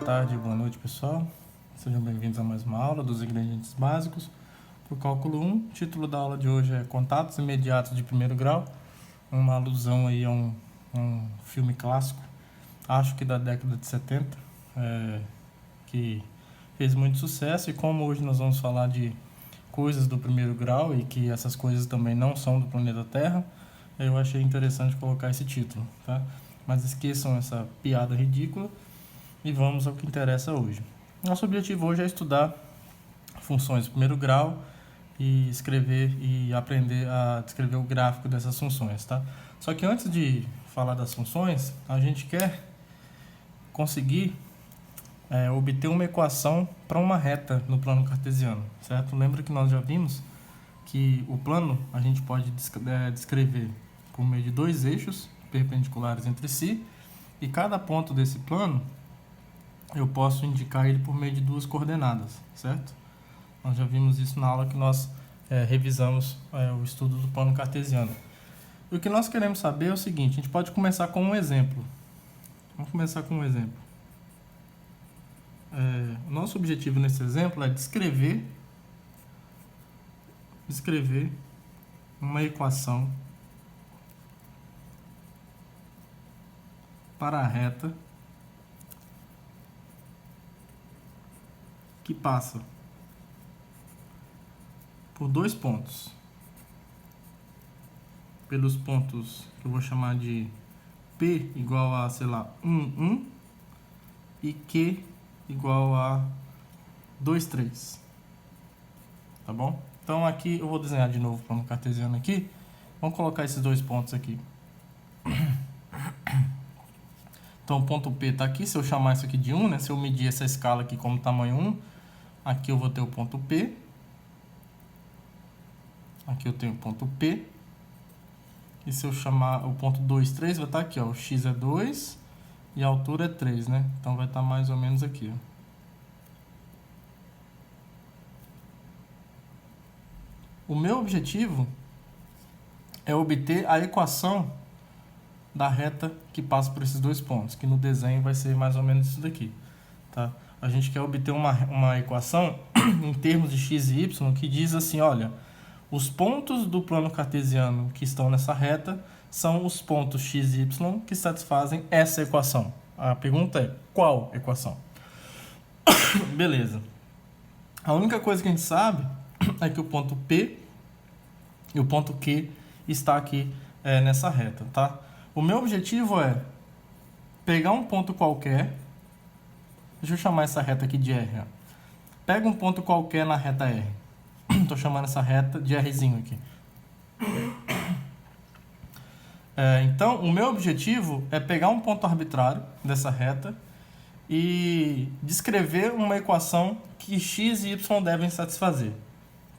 tarde, boa noite, pessoal. Sejam bem-vindos a mais uma aula dos ingredientes básicos para o cálculo 1. O título da aula de hoje é Contatos Imediatos de Primeiro Grau, uma alusão aí a um filme clássico, acho que da década de 70, que fez muito sucesso. E como hoje nós vamos falar de coisas do primeiro grau e que essas coisas também não são do planeta Terra, eu achei interessante colocar esse título, tá? Mas esqueçam essa piada ridícula e vamos ao que interessa hoje. Nosso objetivo hoje é estudar funções de primeiro grau e escrever e aprender a descrever o gráfico dessas funções, tá? Só que antes de falar das funções, a gente quer conseguir obter uma equação para uma reta no plano cartesiano, certo? Lembra que nós já vimos que o plano a gente pode descrever por meio de dois eixos perpendiculares entre si, e cada ponto desse plano eu posso indicar ele por meio de duas coordenadas, certo? Nós já vimos isso na aula que nós revisamos o estudo do plano cartesiano. E o que nós queremos saber é o seguinte: a gente pode começar com um exemplo. Vamos começar com um exemplo. O nosso objetivo nesse exemplo é descrever uma equação para a reta que passa por dois pontos, pelos pontos que eu vou chamar de P igual a, sei lá, 1, e Q igual a 2, 3. Tá bom? Então aqui eu vou desenhar de novo o plano cartesiano aqui. Vamos colocar esses dois pontos aqui. Então o ponto P está aqui. Se eu chamar isso aqui de 1, né? Se eu medir essa escala aqui como tamanho 1, aqui eu vou ter o ponto P. Aqui eu tenho o ponto P. E se eu chamar o ponto 2, 3, vai estar aqui, ó. O X é 2 e a altura é 3, né? Então vai estar mais ou menos aqui, ó. O meu objetivo é obter a equação da reta que passa por esses dois pontos, que no desenho vai ser mais ou menos isso daqui, tá? A gente quer obter uma equação em termos de x e y que diz assim, olha, os pontos do plano cartesiano que estão nessa reta são os pontos x e y que satisfazem essa equação. A pergunta é, qual equação? Beleza. A única coisa que a gente sabe é que o ponto P e o ponto Q está aqui nessa reta, tá? O meu objetivo é pegar um ponto qualquer, deixa eu chamar essa reta aqui de R, ó. Pega um ponto qualquer na reta R. Estou chamando essa reta de Rzinho aqui. Então, o meu objetivo é pegar um ponto arbitrário dessa reta e descrever uma equação que x e y devem satisfazer.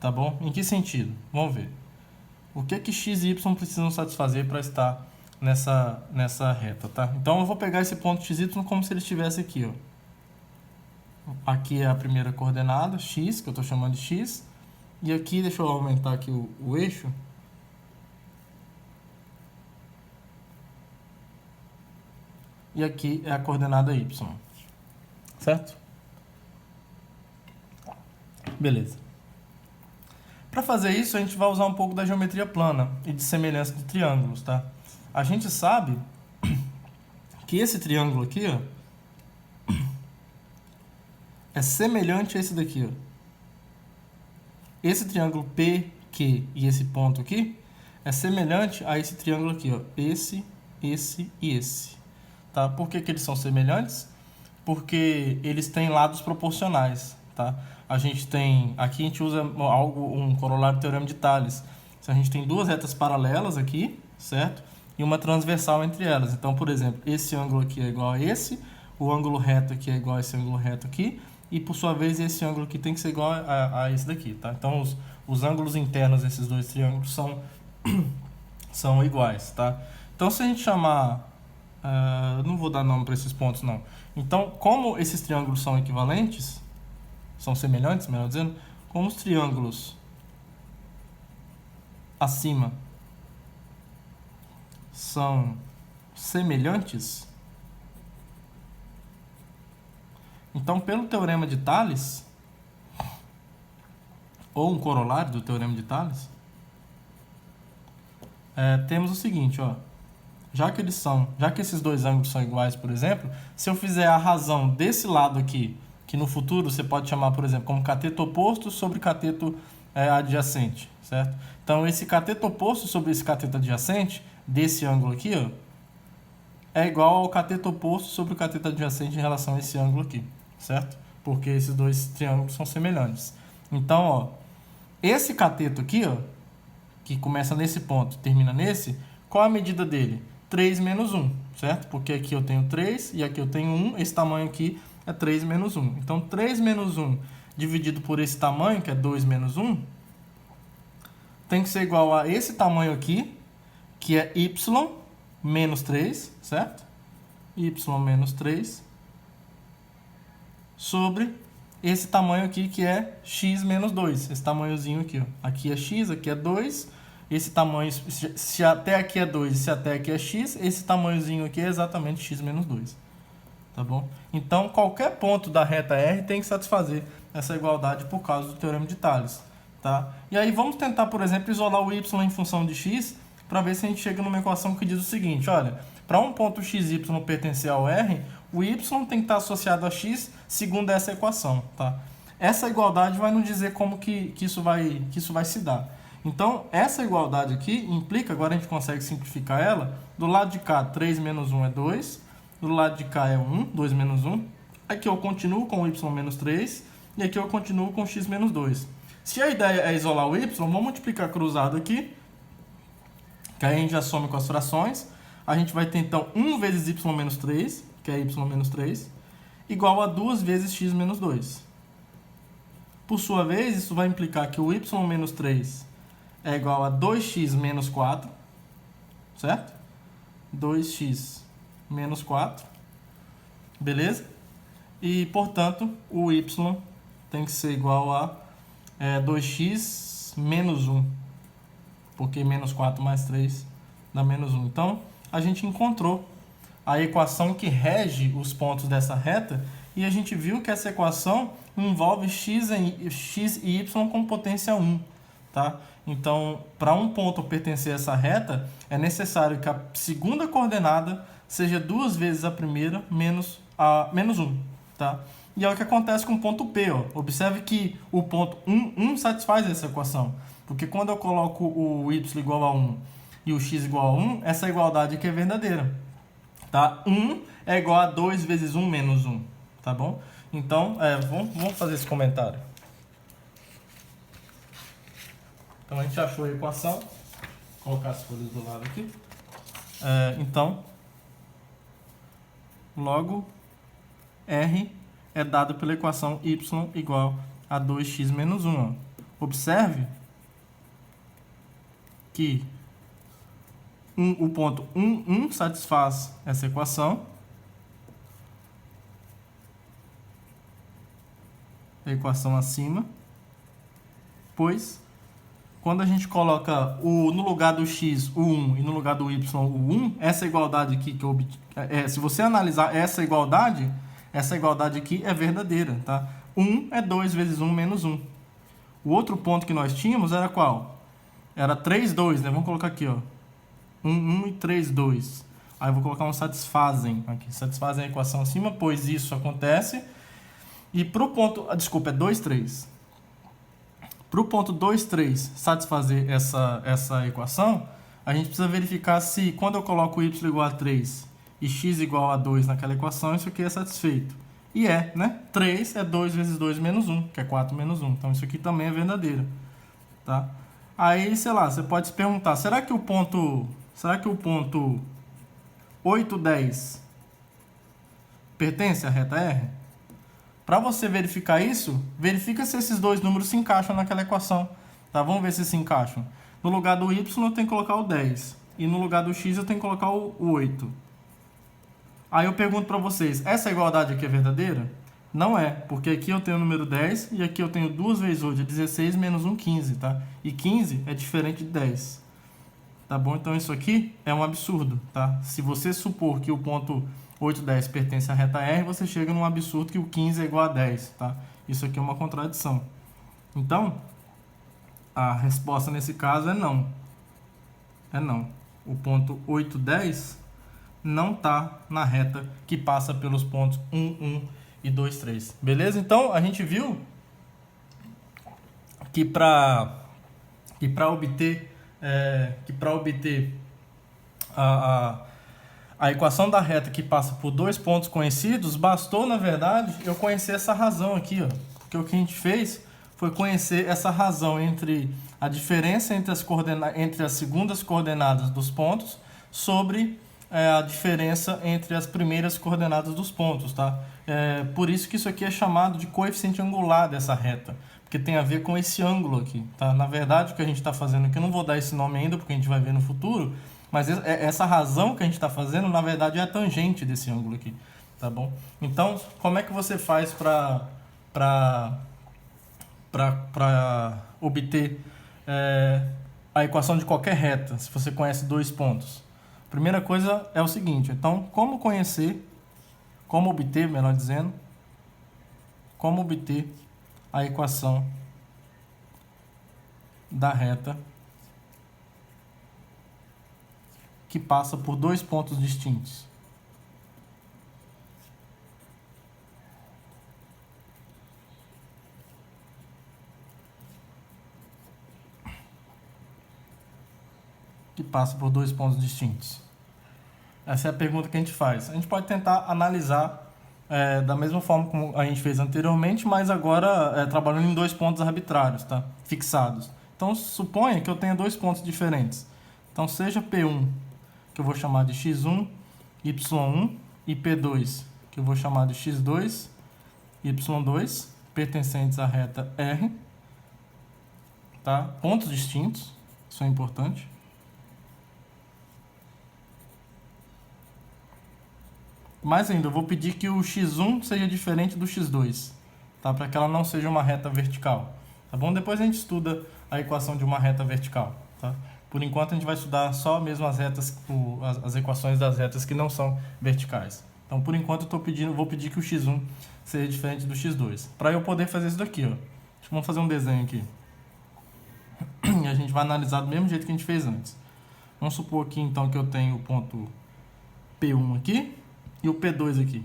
Tá bom? Em que sentido? Vamos ver. O que x e y precisam satisfazer para estar nessa reta, tá? Então, eu vou pegar esse ponto x e y como se ele estivesse aqui, ó. Aqui é a primeira coordenada, x, que eu estou chamando de x. E aqui, deixa eu aumentar aqui o eixo. E aqui é a coordenada y. Certo? Beleza. Para fazer isso, a gente vai usar um pouco da geometria plana e de semelhança de triângulos, tá? A gente sabe que esse triângulo aqui, ó, é semelhante a esse daqui, ó. Esse triângulo PQ e esse ponto aqui é semelhante a esse triângulo aqui, ó. Esse e esse. Tá? Por que eles são semelhantes? Porque eles têm lados proporcionais, tá? Aqui a gente usa um corolário do teorema de Tales. A gente tem duas retas paralelas aqui, certo? E uma transversal entre elas. Então, por exemplo, esse ângulo aqui é igual a esse, o ângulo reto aqui é igual a esse ângulo reto aqui, e por sua vez esse ângulo aqui tem que ser igual a esse daqui, tá? Então os ângulos internos desses dois triângulos são iguais, tá? Então se a gente chamar, não vou dar nome para esses pontos não. Então, como esses triângulos são equivalentes, são semelhantes, melhor dizendo, como os triângulos acima são semelhantes, Então, pelo teorema de Tales, ou um corolário do teorema de Tales, temos o seguinte, ó. Já que esses dois ângulos são iguais, por exemplo, se eu fizer a razão desse lado aqui, que no futuro você pode chamar, por exemplo, como cateto oposto sobre cateto adjacente, certo? Então, esse cateto oposto sobre esse cateto adjacente, desse ângulo aqui, ó, é igual ao cateto oposto sobre o cateto adjacente em relação a esse ângulo aqui, certo? Porque esses dois triângulos são semelhantes. Então, ó, esse cateto aqui, ó, que começa nesse ponto, termina nesse, qual a medida dele? 3 menos 1, certo? Porque aqui eu tenho 3 e aqui eu tenho 1, esse tamanho aqui é 3 menos 1. Então, 3 menos 1 dividido por esse tamanho, que é 2 menos 1, tem que ser igual a esse tamanho aqui, que é y menos 3, certo? Y menos 3 sobre esse tamanho aqui, que é x menos 2. Esse tamanhozinho aqui, ó. Aqui é x, aqui é 2. Esse tamanho, se até aqui é 2 e se até aqui é x, esse tamanhozinho aqui é exatamente x menos 2. Tá bom? Então, qualquer ponto da reta R tem que satisfazer essa igualdade por causa do teorema de Tales. Tá? E aí, vamos tentar, por exemplo, isolar o y em função de x para ver se a gente chega numa equação que diz o seguinte, olha, para um ponto xy pertencer ao R, o y tem que estar associado a x segundo essa equação. Tá? Essa igualdade vai nos dizer como que isso vai se dar. Então, essa igualdade aqui implica, agora a gente consegue simplificar ela, do lado de cá 3 menos 1 é 2, do lado de cá é 1, 2 menos 1, aqui eu continuo com y menos 3, e aqui eu continuo com x menos 2. Se a ideia é isolar o y, vamos multiplicar cruzado aqui, que aí a gente já some com as frações, a gente vai ter então 1 vezes y menos 3, que é y menos 3, igual a 2 vezes x menos 2. Por sua vez, isso vai implicar que o y menos 3 é igual a 2x menos 4, certo? 2x menos 4, beleza? E, portanto, o y tem que ser igual a 2x menos 1, porque menos 4 mais 3 dá menos 1. Então, a gente encontrou a equação que rege os pontos dessa reta e a gente viu que essa equação envolve x e y com potência 1, tá? Então, para um ponto pertencer a essa reta, é necessário que a segunda coordenada seja 2 vezes a primeira menos 1. Tá? E é o que acontece com o ponto P. Ó. Observe que o ponto 1 satisfaz essa equação. Porque quando eu coloco o y igual a 1 e o x igual a 1, essa igualdade aqui é verdadeira. Tá? 1 é igual a 2 vezes 1 menos 1. Tá bom? Então, vamos fazer esse comentário. Então, a gente achou a equação. Vou colocar as folhas do lado aqui. Então, logo, R é dado pela equação y igual a 2x menos 1. Ó. Observe que o ponto 1 satisfaz essa equação. A equação acima. Pois, quando a gente coloca no lugar do x o 1 e no lugar do y o 1, essa igualdade aqui se você analisar essa igualdade aqui é verdadeira, tá? 1 é 2 vezes 1 menos 1. O outro ponto que nós tínhamos era qual? Era 3, 2, né? Vamos colocar aqui, ó. 1 e 3, 2. Aí eu vou colocar um satisfazem aqui. Satisfazem a equação acima, pois isso acontece. E para o ponto... Desculpa, é 2, 3. Para o ponto 2, 3 satisfazer essa equação, a gente precisa verificar se quando eu coloco y igual a 3 e x igual a 2 naquela equação, isso aqui é satisfeito. E né? 3 é 2 vezes 2 menos 1, que é 4 menos 1. Então, isso aqui também é verdadeiro. Tá? Aí, sei lá, você pode se perguntar, será que o ponto 8, 10 pertence à reta R? Para você verificar isso, verifica se esses dois números se encaixam naquela equação. Tá? Vamos ver se se encaixam. No lugar do y, eu tenho que colocar o 10. E no lugar do x, eu tenho que colocar o 8. Aí eu pergunto para vocês, essa igualdade aqui é verdadeira? Não é, porque aqui eu tenho o número 10 e aqui eu tenho 2 vezes 8, é 16 menos 1, 15, tá? E 15 é diferente de 10. Tá bom? Então isso aqui é um absurdo, tá? Se você supor que o ponto 8, 10 pertence à reta R, você chega num absurdo que o 15 é igual a 10, tá? Isso aqui é uma contradição. Então, a resposta nesse caso é não. É não. O ponto 8, 10 não está na reta que passa pelos pontos 1, 1 e 2, 3. Beleza? Então, a gente viu que para obter a equação da reta que passa por dois pontos conhecidos, bastou, na verdade, eu conhecer essa razão aqui, ó. Porque o que a gente fez foi conhecer essa razão entre a diferença entre as segundas coordenadas dos pontos sobre a diferença entre as primeiras coordenadas dos pontos, tá? Por isso que isso aqui é chamado de coeficiente angular dessa reta, porque tem a ver com esse ângulo aqui, tá? Na verdade, o que a gente está fazendo aqui, eu não vou dar esse nome ainda, porque a gente vai ver no futuro, mas essa razão que a gente está fazendo, na verdade, é a tangente desse ângulo aqui, tá bom? Então, como é que você faz para obter a equação de qualquer reta, se você conhece dois pontos? Primeira coisa é o seguinte, então, como obter a equação da reta que passa por dois pontos distintos? Que passa por dois pontos distintos. Essa é a pergunta que a gente faz. A gente pode tentar analisar da mesma forma como a gente fez anteriormente, mas agora trabalhando em dois pontos arbitrários, tá? Fixados. Então, suponha que eu tenha dois pontos diferentes. Então, seja P1, que eu vou chamar de x1, y1, e P2, que eu vou chamar de x2, y2, pertencentes à reta R, tá? Pontos distintos, isso é importante. Mais ainda, eu vou pedir que o x1 seja diferente do x2, tá? Para que ela não seja uma reta vertical, tá bom? Depois a gente estuda a equação de uma reta vertical, tá? Por enquanto a gente vai estudar só mesmo as equações das retas que não são verticais. Então, por enquanto vou pedir que o x1 seja diferente do x2. Para eu poder fazer isso daqui, ó. Vamos fazer um desenho aqui. E a gente vai analisar do mesmo jeito que a gente fez antes. Vamos supor aqui então que eu tenho o ponto P1 aqui e o P2 aqui.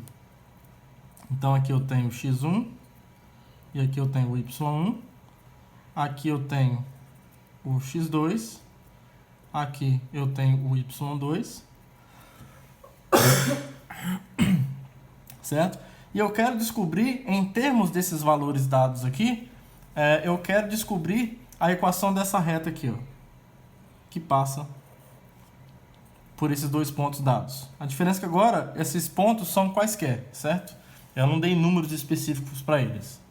Então aqui eu tenho o x1 e aqui eu tenho o y1. Aqui eu tenho o x2. Aqui eu tenho o y2. Certo? E eu quero descobrir, em termos desses valores dados aqui, eu quero descobrir a equação dessa reta aqui, ó, que passa por esses dois pontos dados. A diferença é que agora esses pontos são quaisquer, certo? Eu não dei números específicos para eles.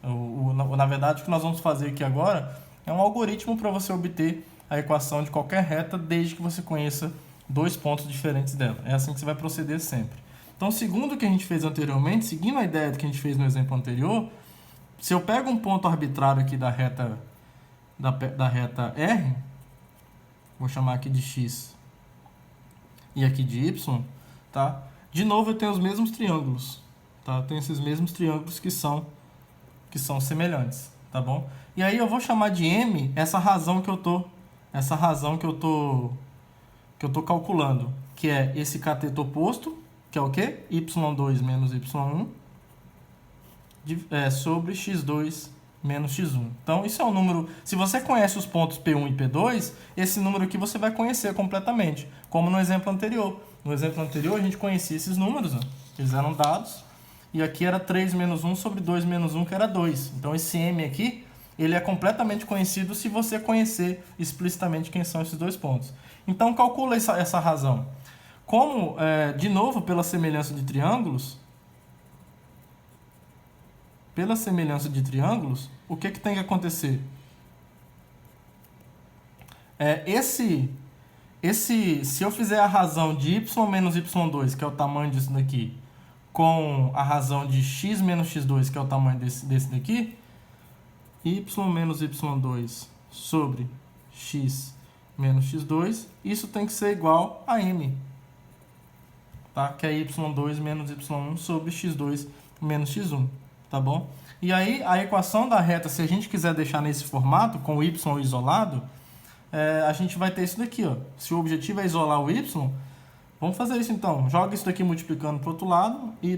Na verdade, o que nós vamos fazer aqui agora é um algoritmo para você obter a equação de qualquer reta, desde que você conheça dois pontos diferentes dela. É assim que você vai proceder sempre. Então, segundo o que a gente fez anteriormente, seguindo a ideia que a gente fez no exemplo anterior, se eu pego um ponto arbitrário aqui da reta R, vou chamar aqui de x e aqui de y, tá? De novo eu tenho os mesmos triângulos, tá? Eu tenho esses mesmos triângulos que são semelhantes, tá bom? E aí eu vou chamar de M essa razão que eu tô calculando, que é esse cateto oposto, que é o quê? y2 menos y1 sobre x2 menos x1. Então, isso é um número... Se você conhece os pontos P1 e P2, esse número aqui você vai conhecer completamente, como no exemplo anterior. No exemplo anterior, a gente conhecia esses números, ó, eles eram dados, e aqui era 3 menos 1 sobre 2 menos 1, que era 2. Então, esse M aqui, ele é completamente conhecido se você conhecer explicitamente quem são esses dois pontos. Então, calcula essa razão. Como, de novo, pela semelhança de triângulos, o que tem que acontecer? Se eu fizer a razão de y menos y2, que é o tamanho disso daqui, com a razão de x menos x2, que é o tamanho desse daqui, y menos y2 sobre x menos x2, isso tem que ser igual a m. tá? Que é y2 menos y1 sobre x2 menos x1, tá bom? E aí, a equação da reta, se a gente quiser deixar nesse formato, com o y isolado, a gente vai ter isso daqui, ó. Se o objetivo é isolar o y, vamos fazer isso então. Joga isso daqui multiplicando para o outro lado. Y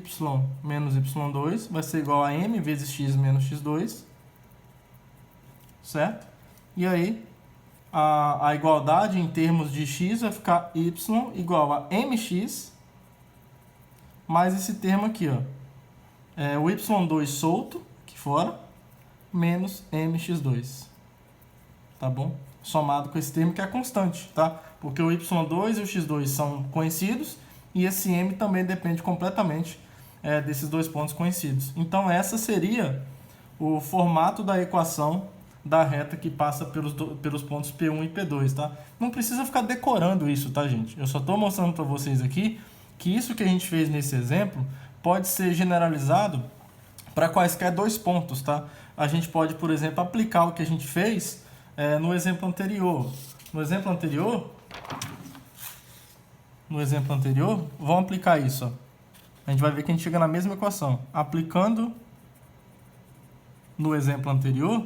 menos y2 vai ser igual a m vezes x menos x2. Certo? E aí, a igualdade em termos de x vai ficar y igual a mx mais esse termo aqui, ó. O y2 solto, aqui fora, menos mx2. Tá bom? Somado com esse termo que é constante, tá? Porque o y2 e o x2 são conhecidos e esse m também depende completamente desses dois pontos conhecidos. Então, essa seria o formato da equação da reta que passa pelos pontos P1 e P2, tá? Não precisa ficar decorando isso, tá, gente? Eu só estou mostrando para vocês aqui que isso que a gente fez nesse exemplo pode ser generalizado para quaisquer dois pontos, tá? A gente pode, por exemplo, aplicar o que a gente fez no exemplo anterior. No exemplo anterior, vamos aplicar isso, ó. A gente vai ver que a gente chega na mesma equação. Aplicando no exemplo anterior,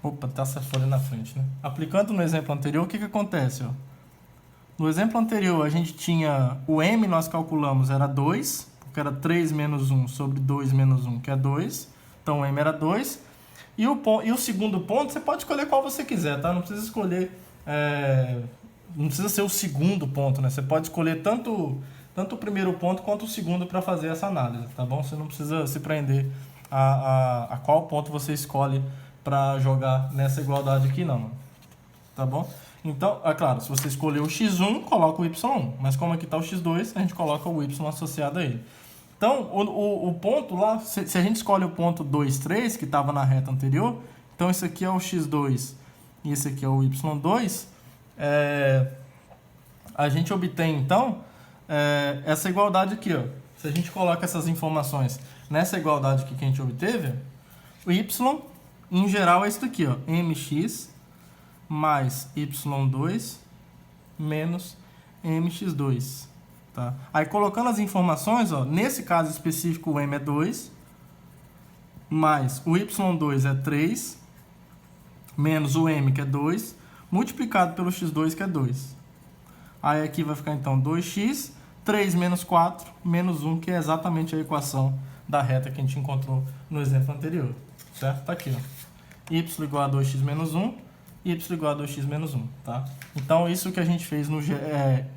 opa, tá essa folha na frente, né? Aplicando no exemplo anterior, o que acontece, ó? No exemplo anterior, a gente tinha o m, nós calculamos, era 2, porque era 3 menos 1 sobre 2 menos 1, que é 2. Então, o m era 2. E o segundo ponto, você pode escolher qual você quiser, tá? Não precisa escolher... não precisa ser o segundo ponto, né? Você pode escolher tanto o primeiro ponto quanto o segundo para fazer essa análise, tá bom? Você não precisa se prender a qual ponto você escolhe para jogar nessa igualdade aqui, não. Tá bom? Então, é claro, se você escolher o x1, coloca o y1. Mas como aqui está o x2, a gente coloca o y associado a ele. Então, o ponto lá, se a gente escolhe o ponto 2, 3, que estava na reta anterior, então esse aqui é o x2 e esse aqui é o y2, a gente obtém, então, essa igualdade aqui, ó. Se a gente coloca essas informações nessa igualdade aqui que a gente obteve, o y, em geral, é isso daqui, ó, mx mais y2 menos mx2. Tá? Aí, colocando as informações, ó, nesse caso específico, o m é 2, mais o y2 é 3, menos o m, que é 2, multiplicado pelo x2, que é 2. Aí, aqui vai ficar, então, 2x, 3 menos 4, menos 1, que é exatamente a equação da reta que a gente encontrou no exemplo anterior. Certo? Tá aqui, ó. Y igual a 2x menos 1, y igual a 2x menos 1, tá? Então, isso que a gente fez,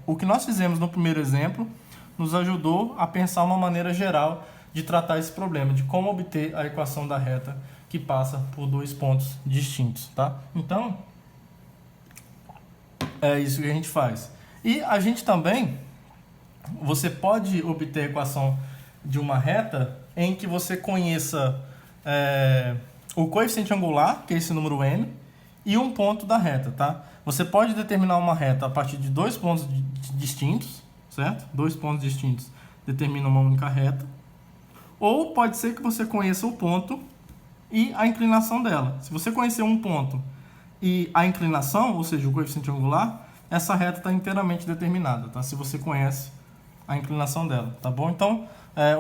o que nós fizemos no primeiro exemplo, nos ajudou a pensar uma maneira geral de tratar esse problema, de como obter a equação da reta que passa por dois pontos distintos, tá? Então, é isso que a gente faz. E a gente também, você pode obter a equação de uma reta em que você conheça o coeficiente angular, que é esse número m, e um ponto da reta, tá? Você pode determinar uma reta a partir de dois pontos distintos, certo? Dois pontos distintos determinam uma única reta. Ou pode ser que você conheça o ponto e a inclinação dela. Se você conhecer um ponto e a inclinação, ou seja, o coeficiente angular, essa reta está inteiramente determinada, tá? Se você conhece a inclinação dela, tá bom? Então,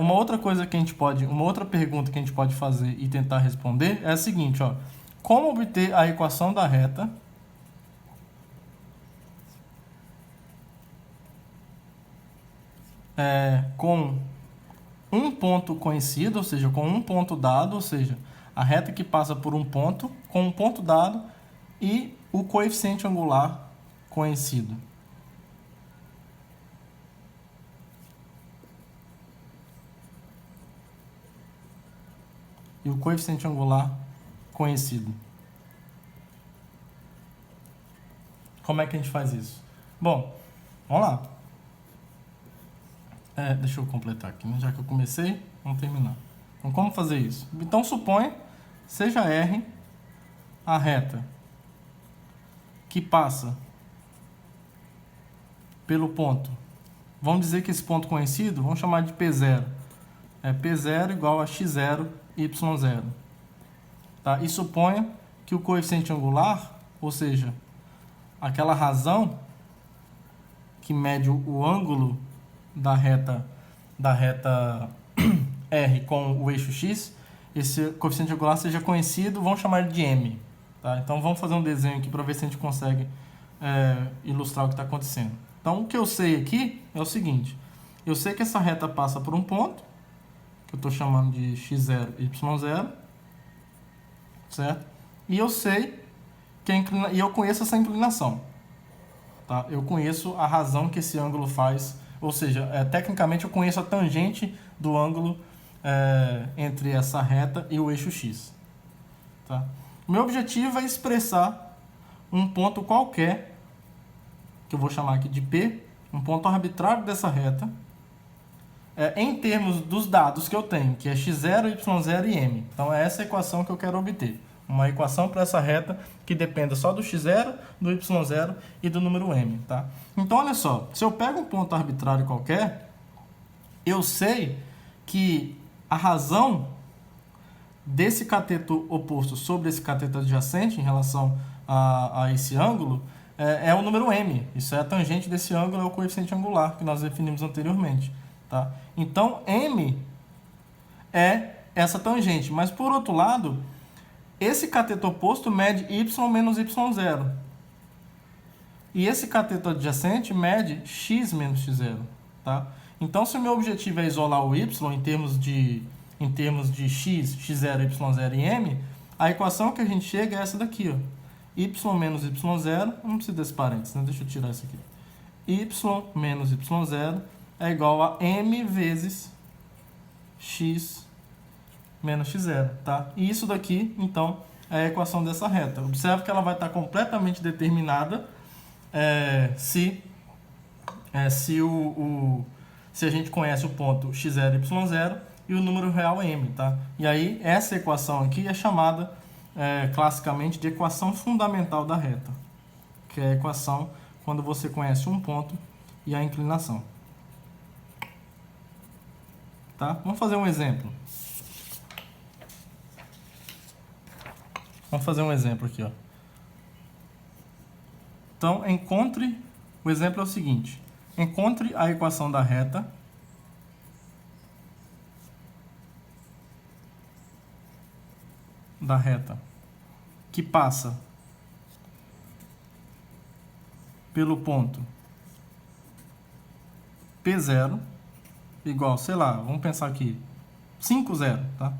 uma outra pergunta que a gente pode fazer e tentar responder é a seguinte, ó. Como obter a equação da reta com um ponto conhecido, ou seja, com um ponto dado, ou seja, a reta que passa por um ponto, com um ponto dado e o coeficiente angular conhecido. E o coeficiente angular conhecido. Como é que a gente faz isso? Bom, vamos lá. Deixa eu completar aqui, né? Já que eu comecei, vamos terminar. Então, como fazer isso? Então, suponha, seja R a reta que passa pelo ponto. Vamos dizer que esse ponto conhecido, vamos chamar de P0. P0 igual a x0, y0. Tá? E suponha que o coeficiente angular, ou seja, aquela razão que mede o ângulo da reta R com o eixo X, esse coeficiente angular seja conhecido, vamos chamar ele de M. Tá? Então vamos fazer um desenho aqui para ver se a gente consegue ilustrar o que está acontecendo. Então o que eu sei aqui é o seguinte: eu sei que essa reta passa por um ponto, que eu estou chamando de x0, y0, certo? E eu sei que e eu conheço essa inclinação. Tá? Eu conheço a razão que esse ângulo faz, ou seja, tecnicamente eu conheço a tangente do ângulo entre essa reta e o eixo x. Tá? O meu objetivo é expressar um ponto qualquer, que eu vou chamar aqui de P, um ponto arbitrário dessa reta, em termos dos dados que eu tenho, que é x0, y0 e m. Então é essa equação que eu quero obter. Uma equação para essa reta que dependa só do x0, do y0 e do número m. Tá? Então olha só, se eu pego um ponto arbitrário qualquer, eu sei que a razão desse cateto oposto sobre esse cateto adjacente em relação a esse ângulo é o número m. Isso é a tangente desse ângulo, é o coeficiente angular que nós definimos anteriormente. Tá? Então, m é essa tangente. Mas, por outro lado, esse cateto oposto mede y menos y0. E esse cateto adjacente mede x menos x0. Tá? Então, se o meu objetivo é isolar o y em termos de x, x0, y0 e m, a equação que a gente chega é essa daqui, ó. Y menos y0, não precisa desse parênteses, né? Deixa eu tirar isso aqui. Y menos y0 é igual a m vezes x menos x0, tá? E isso daqui, então, é a equação dessa reta. Observe que ela vai estar completamente determinada se a gente conhece o ponto x0 e y0 e o número real é m, tá? E aí, essa equação aqui é chamada classicamente de equação fundamental da reta, que é a equação quando você conhece um ponto e a inclinação. Tá? Vamos fazer um exemplo. Vamos fazer um exemplo aqui, ó. Então, o exemplo é o seguinte: encontre a equação da reta que passa pelo ponto P0 igual, sei lá, vamos pensar aqui, 5, 0, tá?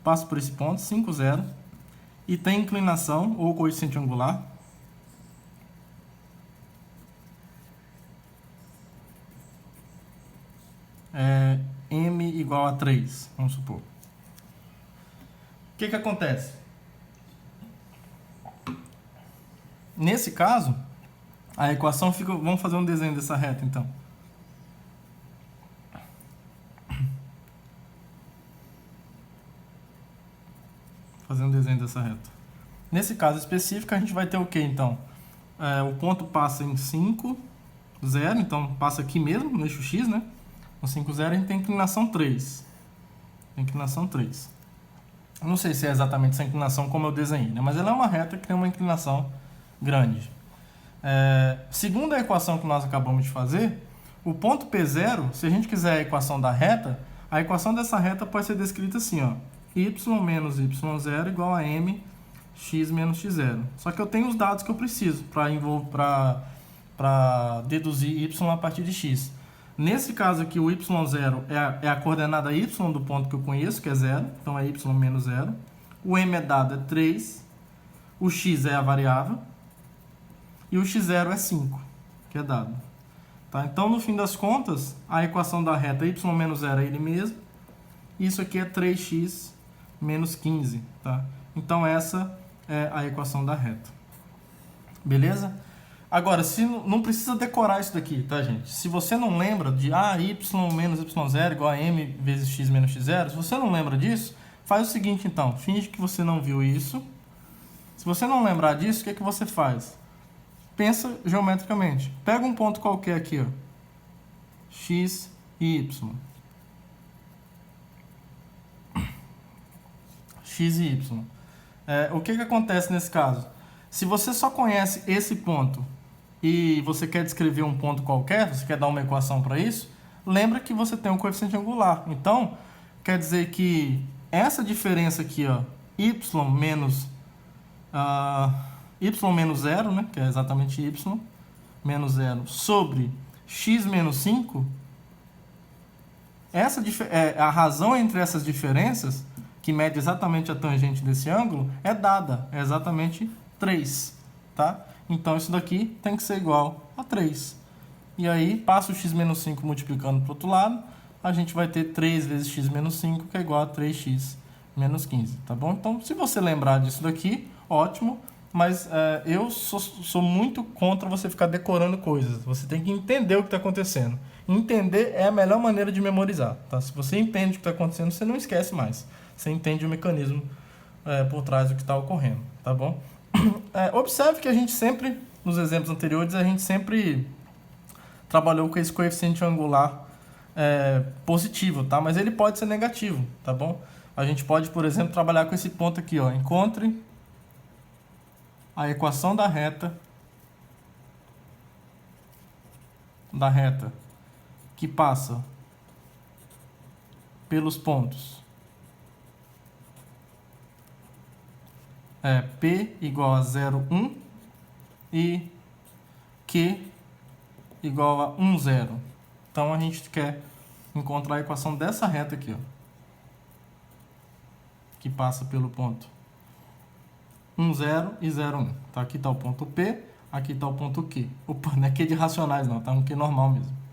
Passa por esse ponto, 5, 0, e tem inclinação ou coeficiente angular m igual a 3, vamos supor. O que acontece? Nesse caso, a equação fica... Vamos fazer um desenho dessa reta, então. Fazer um desenho dessa reta. Nesse caso específico, a gente vai ter o que, então? O ponto passa em 5, 0, então passa aqui mesmo, no eixo x, né? No 5, 0, a gente tem inclinação 3. Inclinação 3. Eu não sei se é exatamente essa inclinação como eu desenhei, né? Mas ela é uma reta que tem uma inclinação grande. Segundo a equação que nós acabamos de fazer, o ponto P0, se a gente quiser a equação da reta, a equação dessa reta pode ser descrita assim, ó: y menos y0 igual a m x menos x0. Só que eu tenho os dados que eu preciso para deduzir y a partir de x. Nesse caso aqui, o y0 é a coordenada y do ponto que eu conheço, que é 0. Então é y menos 0. O m é dado, é 3. O x é a variável. E o x0 é 5, que é dado. Tá? Então, no fim das contas, a equação da reta y menos 0 é ele mesmo. Isso aqui é 3x menos 15. Tá? Então, essa é a equação da reta. Beleza? Agora, não precisa decorar isso daqui, tá, gente? Se você não lembra de y menos y0 igual a m vezes x menos x0, se você não lembra disso, faz o seguinte, então. Finge que você não viu isso. Se você não lembrar disso, o que você faz? Pensa geometricamente. Pega um ponto qualquer aqui, ó. X e y. X e y. O que acontece nesse caso? Se você só conhece esse ponto e você quer descrever um ponto qualquer, você quer dar uma equação para isso, lembra que você tem um coeficiente angular. Então, quer dizer que essa diferença aqui, ó, y menos y menos 0, né, que é exatamente y menos 0, sobre x menos 5, a razão entre essas diferenças, que mede exatamente a tangente desse ângulo, é dada, é exatamente 3, tá? Então, isso daqui tem que ser igual a 3. E aí, passa o x menos 5 multiplicando para o outro lado, a gente vai ter 3 vezes x menos 5, que é igual a 3x menos 15, tá bom? Então, se você lembrar disso daqui, ótimo, mas eu sou muito contra você ficar decorando coisas. Você tem que entender o que está acontecendo. Entender é a melhor maneira de memorizar, tá? Se você entende o que está acontecendo, você não esquece mais. Você entende o mecanismo por trás do que está ocorrendo, tá bom? Observe que a gente sempre, nos exemplos anteriores, a gente sempre trabalhou com esse coeficiente angular positivo, tá? Mas ele pode ser negativo, tá bom? A gente pode, por exemplo, trabalhar com esse ponto aqui, ó. Encontre a equação da reta que passa pelos pontos P igual a 0, 1 e Q igual a 1, 0. Então, a gente quer encontrar a equação dessa reta aqui, ó, que passa pelo ponto 1, 0 e 0, 1. Tá? Aqui está o ponto P, aqui está o ponto Q. Opa, não é Q de racionais não, tá? Um Q normal mesmo.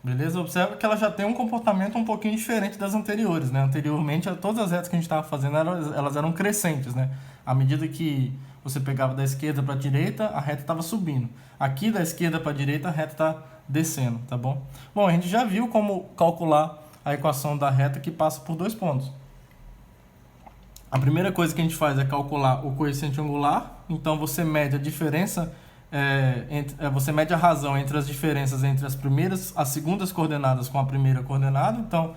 Beleza? Observa que ela já tem um comportamento um pouquinho diferente das anteriores, né? Anteriormente, todas as retas que a gente estava fazendo, elas eram crescentes, né? À medida que você pegava da esquerda para a direita, a reta estava subindo. Aqui, da esquerda para a direita, a reta está descendo, tá bom? Bom, a gente já viu como calcular a equação da reta que passa por dois pontos. A primeira coisa que a gente faz é calcular o coeficiente angular. Então, você mede a diferença... você mede a razão entre as diferenças entre as segundas coordenadas com a primeira coordenada. Então,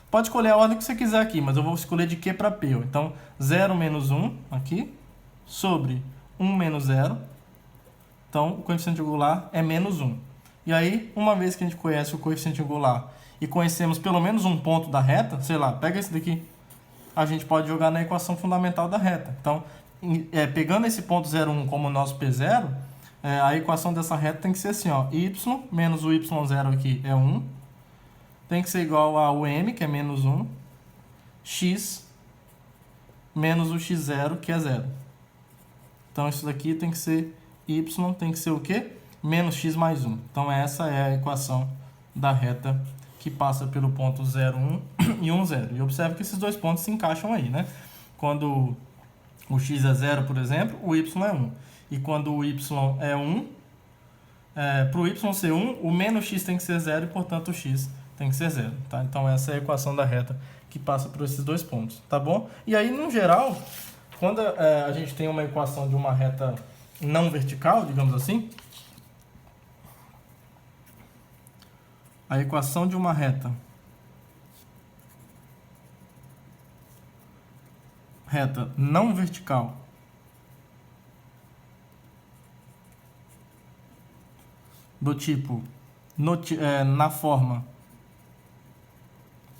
pode escolher a ordem que você quiser aqui, mas eu vou escolher de Q para P. Então, 0 menos 1 aqui, sobre 1 menos 0. Então, o coeficiente angular é menos 1. E aí, uma vez que a gente conhece o coeficiente angular e conhecemos pelo menos um ponto da reta, sei lá, pega esse daqui, a gente pode jogar na equação fundamental da reta. Então, pegando esse ponto 0,1 como nosso P0, a equação dessa reta tem que ser assim, ó, y menos o y0 aqui é 1, tem que ser igual ao m, que é menos 1, x menos o x0, que é 0. Então, isso daqui tem que ser y, tem que ser o quê? Menos x mais 1. Então, essa é a equação da reta que passa pelo ponto 0, 1 e 1, 0. E observe que esses dois pontos se encaixam aí, né? Quando o x é 0, por exemplo, o y é 1. E quando o y é 1, para o y ser 1, o menos x tem que ser 0 e, portanto, o x tem que ser 0. Tá? Então, essa é a equação da reta que passa por esses dois pontos. Tá bom? E aí, no geral, quando a gente tem uma equação de uma reta não vertical, digamos assim, a equação de uma reta não vertical do tipo na forma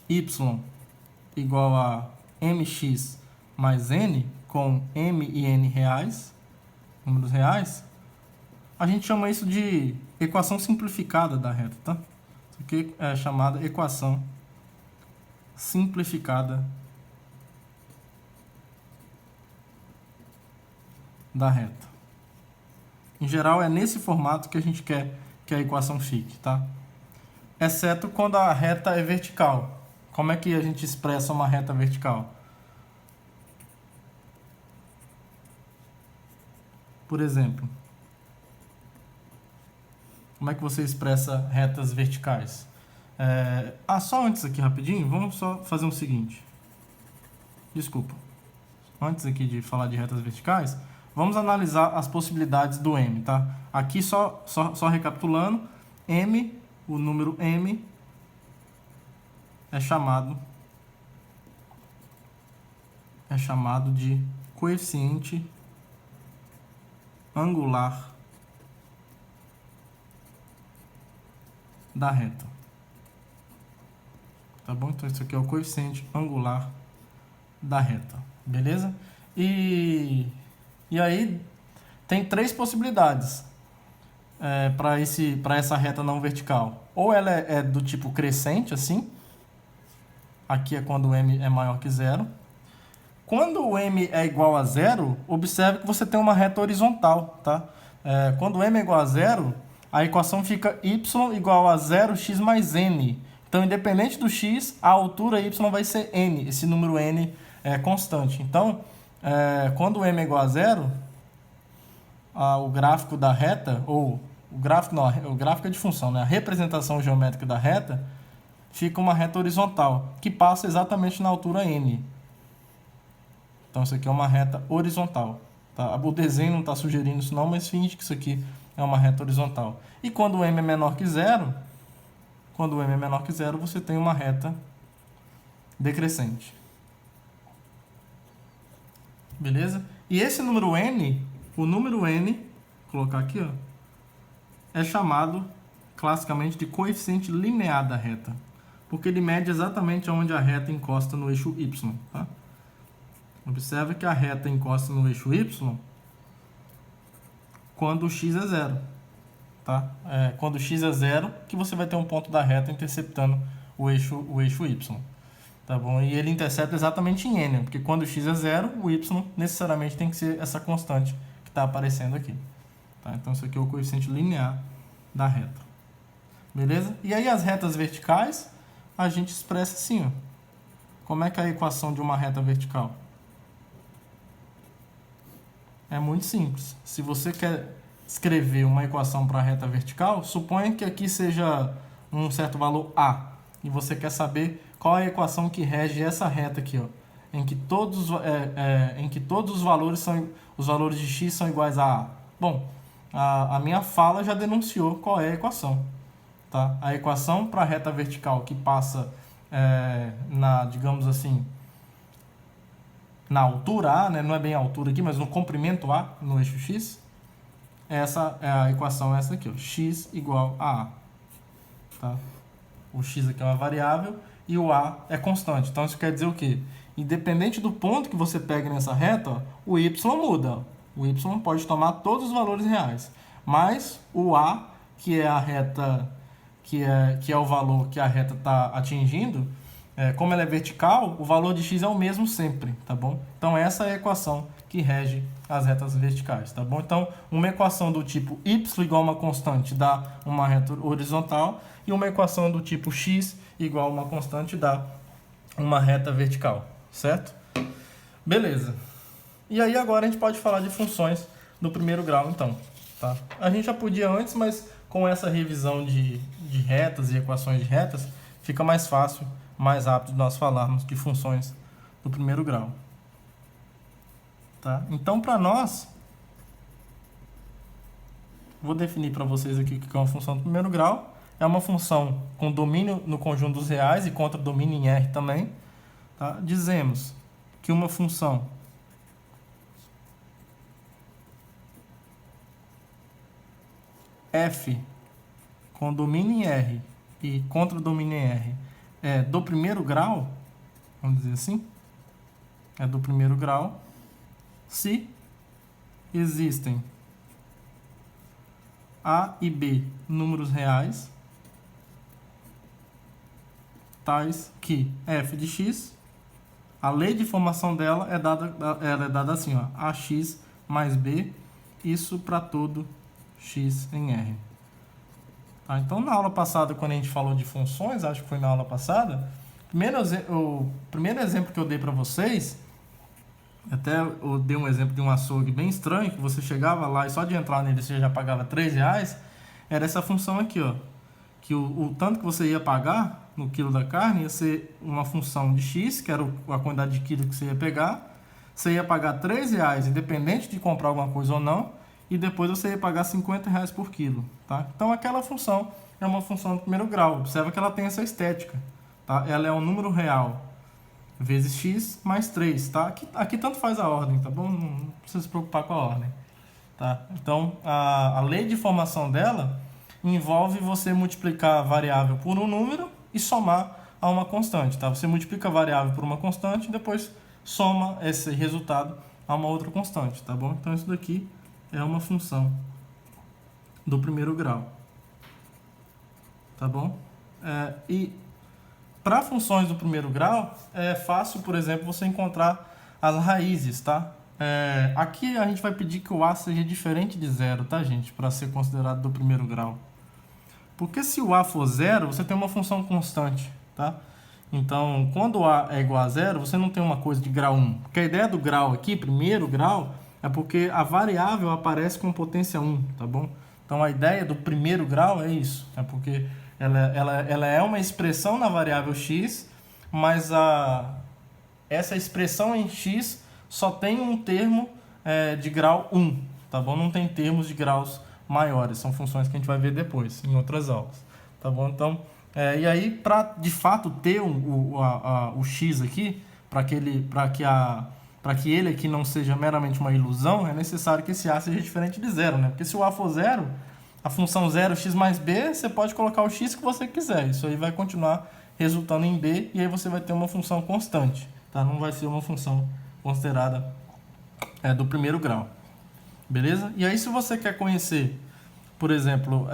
y igual a mx mais n, com m e n reais, números reais, a gente chama isso de equação simplificada da reta, tá? Isso aqui é chamada equação simplificada da reta. Em geral, é nesse formato que a gente quer que a equação fique, tá? Exceto quando a reta é vertical. Como é que a gente expressa uma reta vertical? Por exemplo, como é que você expressa retas verticais? Só antes aqui rapidinho, vamos só fazer o seguinte. Desculpa. Antes aqui de falar de retas verticais, vamos analisar as possibilidades do m, tá? Aqui só recapitulando, m, o número m é chamado é chamado de coeficiente angular da reta. Tá bom? Então, isso aqui é o coeficiente angular da reta. Beleza? E aí, tem três possibilidades para essa reta não vertical. Ou ela é do tipo crescente, assim. Aqui é quando o m é maior que zero. Quando o m é igual a zero, observe que você tem uma reta horizontal, tá? Quando o m é igual a zero, a equação fica y igual a 0x mais n. Então, independente do x, a altura y vai ser n. Esse número n é constante. Então, quando o m é igual a zero, o gráfico da reta, ou o gráfico é de função, né? A representação geométrica da reta fica uma reta horizontal, que passa exatamente na altura n. Então, isso aqui é uma reta horizontal. Tá? O desenho não está sugerindo isso não, mas finge que isso aqui é uma reta horizontal. E quando o m é menor que zero, você tem uma reta decrescente. Beleza? E esse número n, o número n, vou colocar aqui, ó, é chamado classicamente de coeficiente linear da reta, porque ele mede exatamente onde a reta encosta no eixo y. Tá? Observe que a reta encosta no eixo y quando o x é zero. Tá? Quando o x é zero, que você vai ter um ponto da reta interceptando o eixo y. Tá bom? E ele intercepta exatamente em n, porque quando o x é zero, o y necessariamente tem que ser essa constante que está aparecendo aqui. Tá? Então, isso aqui é o coeficiente linear da reta. Beleza? E aí, as retas verticais, a gente expressa assim, ó. Como é que é a equação de uma reta vertical? É muito simples. Se você quer escrever uma equação para a reta vertical, suponha que aqui seja um certo valor A, e você quer saber qual é a equação que rege essa reta aqui, ó, em que todos os valores de x são iguais a A. Bom, a minha fala já denunciou qual é a equação. Tá? A equação para a reta vertical que passa digamos assim, na altura A, né? Não é bem a altura aqui, mas no comprimento A, no eixo x, essa é a equação, essa aqui, ó, x igual a A. Tá? O x aqui é uma variável e o A é constante. Então, isso quer dizer o quê? Independente do ponto que você pega nessa reta, ó, o y muda. Ó. O y pode tomar todos os valores reais. Mas o A, que é a reta, que é o valor que a reta está atingindo, como ela é vertical, o valor de x é o mesmo sempre, tá bom? Então, essa é a equação que rege as retas verticais, tá bom? Então, uma equação do tipo y igual a uma constante dá uma reta horizontal, e uma equação do tipo x igual a uma constante dá uma reta vertical, certo? Beleza. E aí, agora a gente pode falar de funções do primeiro grau, então, tá? A gente já podia antes, mas com essa revisão de retas e equações de retas, fica mais fácil, mais rápido nós falarmos de funções do primeiro grau. Tá? Então, para nós, vou definir para vocês aqui o que é uma função do primeiro grau. É uma função com domínio no conjunto dos reais e contra domínio em R também. Tá? Dizemos que uma função f com domínio em R e contra domínio em R é do primeiro grau, vamos dizer assim, é do primeiro grau, se existem A e B números reais, tais que f de x, a lei de formação dela é dada assim, ó, ax mais b, isso para todo x em R. Tá? Então, na aula passada, quando a gente falou de funções, acho que foi na aula passada, o primeiro exemplo que eu dei para vocês, até eu dei um exemplo de um açougue bem estranho, que você chegava lá e só de entrar nele você já pagava R$3, era essa função aqui, ó, que o tanto que você ia pagar no quilo da carne ia ser uma função de x, que era a quantidade de quilo que você ia pegar, você ia pagar R$3, independente de comprar alguma coisa ou não, e depois você ia pagar R$50 por quilo. Tá? Então, aquela função é uma função do primeiro grau. Observa que ela tem essa estética. Tá? Ela é um número real vezes x mais 3, tá? Aqui tanto faz a ordem, tá bom? Não precisa se preocupar com a ordem, tá? Então, a lei de formação dela envolve você multiplicar a variável por um número e somar a uma constante, tá? Você multiplica a variável por uma constante e depois soma esse resultado a uma outra constante, tá bom? Então, isso daqui é uma função do primeiro grau, tá bom? E para funções do primeiro grau, é fácil, por exemplo, você encontrar as raízes, tá? Aqui a gente vai pedir que o a seja diferente de zero, tá, gente? Para ser considerado do primeiro grau. Porque se o a for zero, você tem uma função constante, tá? Então, quando o a é igual a zero, você não tem uma coisa de grau 1. Porque a ideia do grau aqui, primeiro grau, é porque a variável aparece com potência 1, tá bom? Então, a ideia do primeiro grau é isso. É porque ela é uma expressão na variável x, mas essa expressão em x só tem um termo de grau 1, tá bom? Não tem termos de graus maiores. São funções que a gente vai ver depois, em outras aulas, tá bom? Então, e aí, para de fato ter o x aqui, para que ele aqui não seja meramente uma ilusão, é necessário que esse a seja diferente de zero, né? Porque se o a for zero, a função 0x mais b, você pode colocar o x que você quiser. Isso aí vai continuar resultando em b, e aí você vai ter uma função constante, tá? Não vai ser uma função considerada do primeiro grau. Beleza? E aí, se você quer conhecer, por exemplo,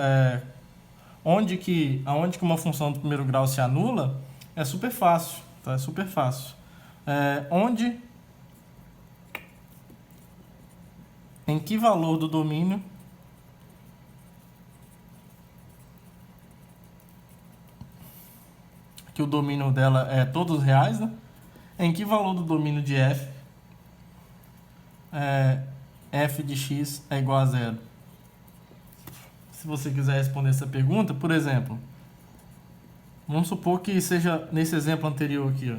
aonde que uma função do primeiro grau se anula, é super fácil, tá? É super fácil. Em que valor do domínio que o domínio dela é todos reais, né? Em que valor do domínio de f f de x é igual a zero? Se você quiser responder essa pergunta, por exemplo, vamos supor que seja nesse exemplo anterior aqui, ó.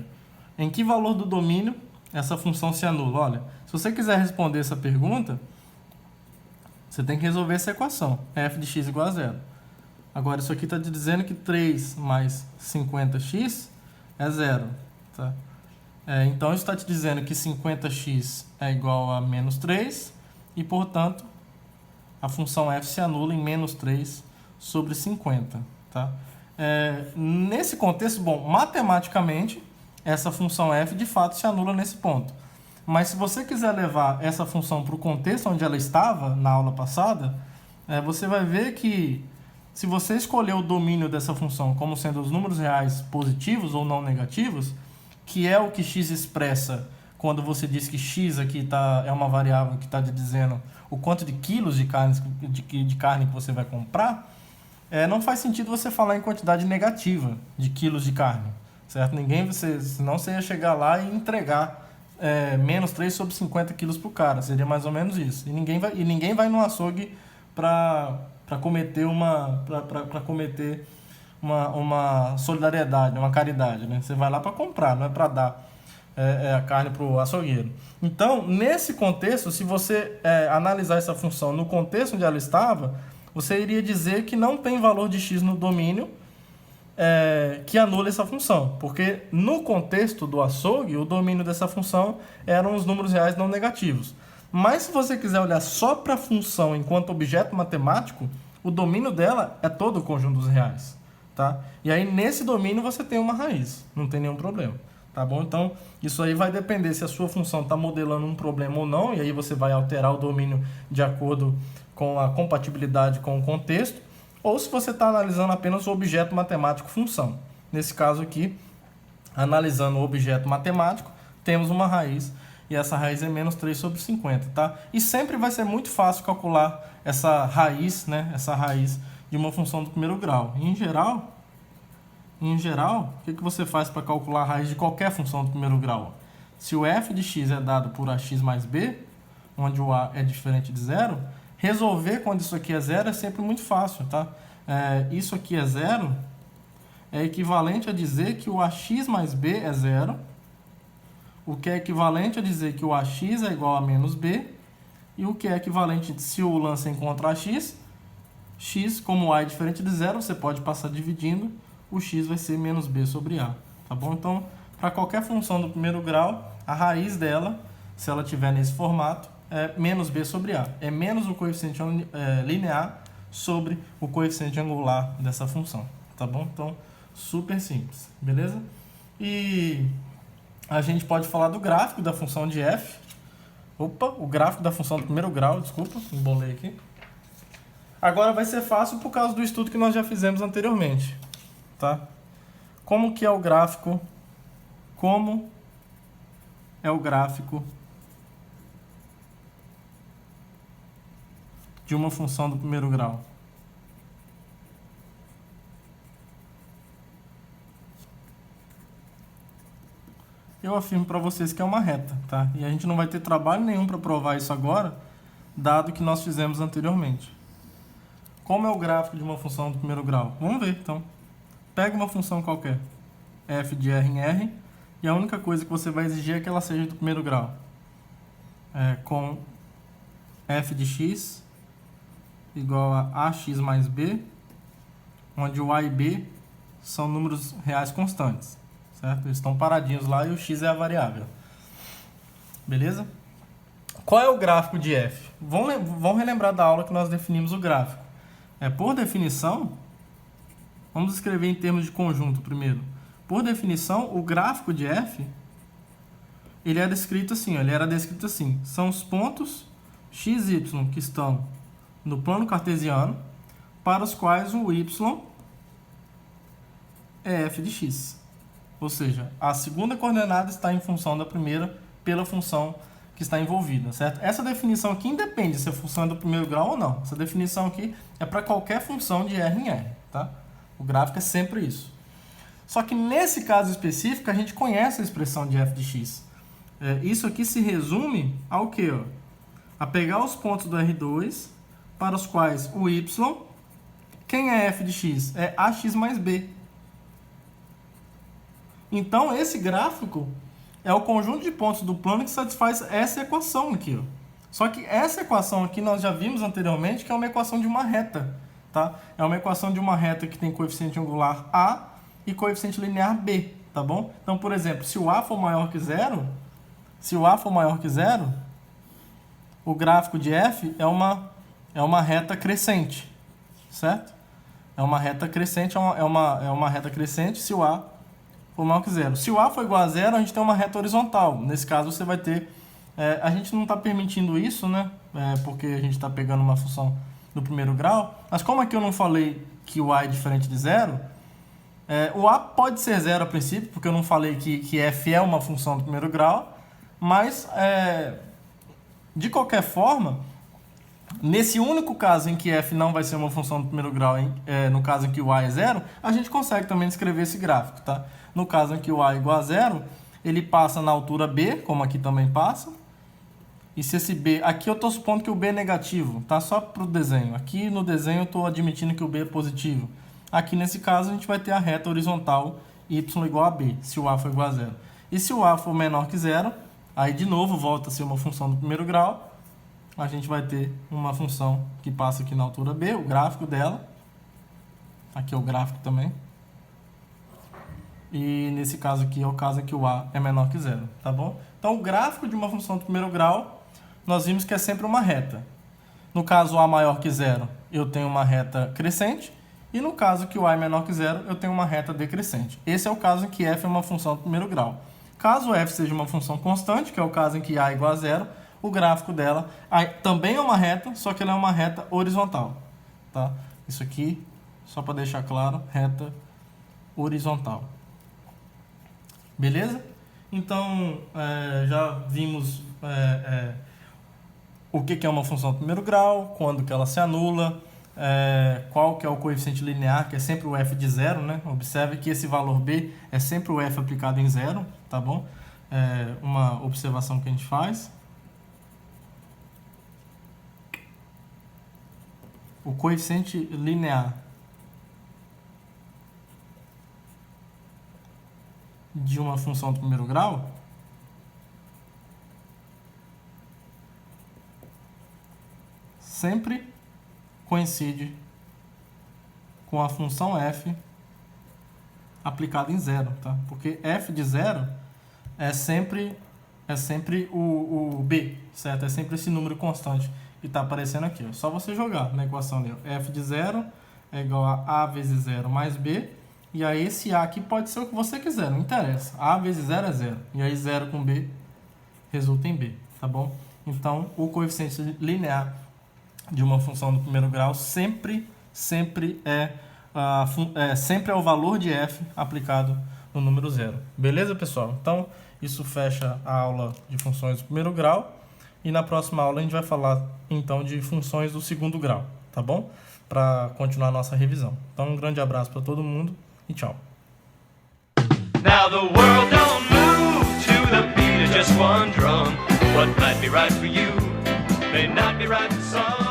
Em que valor do domínio essa função se anula? Olha, se você quiser responder essa pergunta, você tem que resolver essa equação, f de x igual a zero. Agora, isso aqui está dizendo que 3 mais 50x é zero, tá? Então, isso está te dizendo que 50x é igual a menos 3 e, portanto, a função f se anula em menos 3 sobre 50, tá? Nesse contexto, bom, matematicamente, essa função f de fato se anula nesse ponto. Mas se você quiser levar essa função para o contexto onde ela estava na aula passada, você vai ver que se você escolher o domínio dessa função como sendo os números reais positivos ou não negativos, que é o que x expressa quando você diz que x aqui é uma variável que está dizendo o quanto de quilos de carne que você vai comprar, não faz sentido você falar em quantidade negativa de quilos de carne, certo? Senão você ia chegar lá e entregar menos 3 sobre 50 quilos para o cara, seria mais ou menos isso. E ninguém vai no açougue para cometer uma solidariedade, uma caridade, né? Você vai lá para comprar, não é para dar a carne para o açougueiro. Então, nesse contexto, se você analisar essa função no contexto onde ela estava, você iria dizer que não tem valor de x no domínio que anula essa função, porque no contexto do açougue, o domínio dessa função eram os números reais não negativos. Mas se você quiser olhar só para a função enquanto objeto matemático, o domínio dela é todo o conjunto dos reais, tá? E aí nesse domínio você tem uma raiz, não tem nenhum problema, tá bom? Então isso aí vai depender se a sua função está modelando um problema ou não, e aí você vai alterar o domínio de acordo com a compatibilidade com o contexto, ou se você está analisando apenas o objeto matemático função. Nesse caso aqui, analisando o objeto matemático, temos uma raiz, e essa raiz é menos 3 sobre 50, tá? E sempre vai ser muito fácil calcular essa raiz, né? Essa raiz de uma função do primeiro grau. E, em geral, o que você faz para calcular a raiz de qualquer função do primeiro grau? Se o f de x é dado por ax mais b, onde o a é diferente de zero, resolver quando isso aqui é zero é sempre muito fácil, tá? Isso aqui é zero, é equivalente a dizer que o ax mais b é zero, o que é equivalente a dizer que o ax é igual a menos b, e o que é equivalente, se o lance encontra ax, x, como a é diferente de zero, você pode passar dividindo, o x vai ser menos b sobre a, tá bom? Então, para qualquer função do primeiro grau, a raiz dela, se ela tiver nesse formato, é menos b sobre a. É menos o coeficiente linear sobre o coeficiente angular dessa função, tá bom? Então, super simples, beleza? E a gente pode falar do gráfico da função de f. Opa, o gráfico da função do primeiro grau, desculpa, embolei aqui. Agora vai ser fácil por causa do estudo que nós já fizemos anteriormente, tá? Como que é o gráfico? Como é o gráfico de uma função do primeiro grau? Eu afirmo para vocês que é uma reta, tá? E a gente não vai ter trabalho nenhum para provar isso agora, dado que nós fizemos anteriormente. Como é o gráfico de uma função do primeiro grau? Vamos ver, então. Pega uma função qualquer, f de r em r, e a única coisa que você vai exigir é que ela seja do primeiro grau. Com f de x igual a ax mais b, onde o a e b são números reais constantes, certo? Eles estão paradinhos lá e o x é a variável. Beleza? Qual é o gráfico de f? Vamos relembrar da aula que nós definimos o gráfico. Por definição, vamos escrever em termos de conjunto primeiro. Por definição, o gráfico de f, ele era descrito assim, são os pontos x, y que estão no plano cartesiano, para os quais o y é f de x. Ou seja, a segunda coordenada está em função da primeira pela função que está envolvida, certo? Essa definição aqui independe se a função é do primeiro grau ou não. Essa definição aqui é para qualquer função de r em r, tá? O gráfico é sempre isso. Só que nesse caso específico, a gente conhece a expressão de f de x. Isso aqui se resume ao quê? A pegar os pontos do R2 para os quais o y, quem é f de x? É ax mais b. Então, esse gráfico é o conjunto de pontos do plano que satisfaz essa equação aqui. Só que essa equação aqui nós já vimos anteriormente que é uma equação de uma reta. Tá? É uma equação de uma reta que tem coeficiente angular a e coeficiente linear b. Tá bom? Então, por exemplo, se o a for maior que zero, o gráfico de f é uma reta crescente. Certo? É uma reta crescente, é uma reta crescente se o a for maior que zero. Se o a for igual a zero, a gente tem uma reta horizontal. Nesse caso, você vai ter... a gente não está permitindo isso, né? Porque a gente está pegando uma função do primeiro grau. Mas como aqui eu não falei que o a é diferente de zero, o a pode ser zero a princípio, porque eu não falei que f é uma função do primeiro grau. Mas, de qualquer forma, nesse único caso em que f não vai ser uma função do primeiro grau, no caso em que o a é zero, a gente consegue também descrever esse gráfico, tá? No caso em que o a é igual a zero, ele passa na altura b, como aqui também passa. E se esse b... Aqui eu estou supondo que o b é negativo, tá? Só para o desenho. Aqui no desenho eu estou admitindo que o b é positivo. Aqui nesse caso a gente vai ter a reta horizontal y igual a b, se o a for igual a zero. E se o a for menor que zero, aí de novo volta a ser uma função do primeiro grau. A gente vai ter uma função que passa aqui na altura b, o gráfico dela. Aqui é o gráfico também. E nesse caso aqui é o caso em que o a é menor que zero, tá bom? Então o gráfico de uma função do primeiro grau, nós vimos que é sempre uma reta. No caso a maior que zero, eu tenho uma reta crescente. E no caso que o a é menor que zero, eu tenho uma reta decrescente. Esse é o caso em que f é uma função do primeiro grau. Caso f seja uma função constante, que é o caso em que a é igual a zero, o gráfico dela também é uma reta, só que ela é uma reta horizontal. Tá? Isso aqui, só para deixar claro, reta horizontal. Beleza? Então, já vimos o que é uma função do primeiro grau, quando que ela se anula, qual que é o coeficiente linear, que é sempre o f de zero, né? Observe que esse valor b é sempre o f aplicado em zero, tá bom? Uma observação que a gente faz. O coeficiente linear de uma função do primeiro grau sempre coincide com a função f aplicado em zero, tá? Porque f de zero é sempre o b, certo? É sempre esse número constante que está aparecendo aqui. Ó. Só você jogar na equação ali. Ó. F de zero é igual a a vezes zero mais b. E aí esse a aqui pode ser o que você quiser, não interessa. A vezes zero é zero. E aí zero com b resulta em b, tá bom? Então, o coeficiente linear de uma função do primeiro grau sempre é o valor de f aplicado no número zero. Beleza, pessoal? Então, isso fecha a aula de funções do primeiro grau. E na próxima aula a gente vai falar, então, de funções do segundo grau, tá bom? Para continuar a nossa revisão. Então, um grande abraço para todo mundo e tchau. Now the world don't move to the beat of just one drum. What might be right for you may not be right for some.